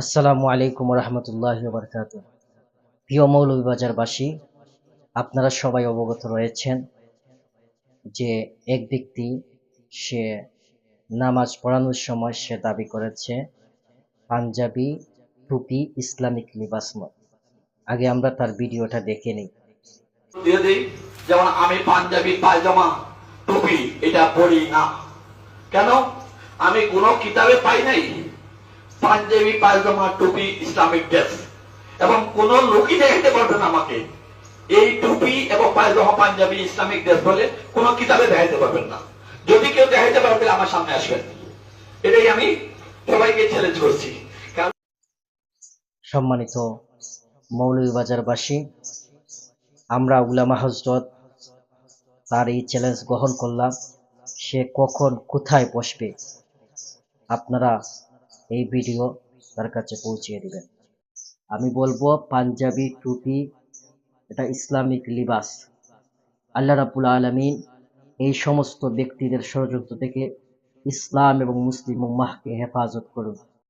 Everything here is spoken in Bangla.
আসসালামু আলাইকুম রহমতুল্লাহি বারকাতুহ। প্রিয় মৌলভীবাজারবাসী, আপনারা সবাই অবগত রয়েছেন যে এক ব্যক্তি সে নামাজ পড়ানোর সময় সে দাবি করেছে পাঞ্জাবি টুপি ইসলামিক লিবাস নয়। আগে আমরা তার ভিডিওটা দেখে নিই। দিয়ে দিই, যেমন আমি পাঞ্জাবি পায়জামা টুপি এটা পড়ি না। কেন? আমি কোন কিতাবে পাই নাই পাঞ্জাবি পায়জামা টুপি ইসলামিক ড্রেস, এবং কোন লোকই দেখাতে পারবে না আমাকে এই টুপি এবং পায়জামা পাঞ্জাবি ইসলামিক ড্রেস বলে কোন কিতাবে দেখাতে পারবেন না। যদি কেউ দেখাতে পারবে আমার সামনে আসবেন। এটাই আমি সবাইকে চ্যালেঞ্জ করছি। সম্মানিত মৌলভীবাজারবাসী, আমরা উলামা হযরত তার এই চ্যালেঞ্জ গ্রহণ করলাম। সে কখন কোথায় বসবে আপনারা এই ভিডিও তার কাছে পৌঁছিয়ে দিবেন। আমি বলবো পাঞ্জাবি টুপি এটা ইসলামিক লিবাস। আল্লাহ রাব্বুল আলামিন এই সমস্ত ব্যক্তিদের ষড়যন্ত্র থেকে ইসলাম এবং মুসলিম উম্মাহকে হেফাজত করুন।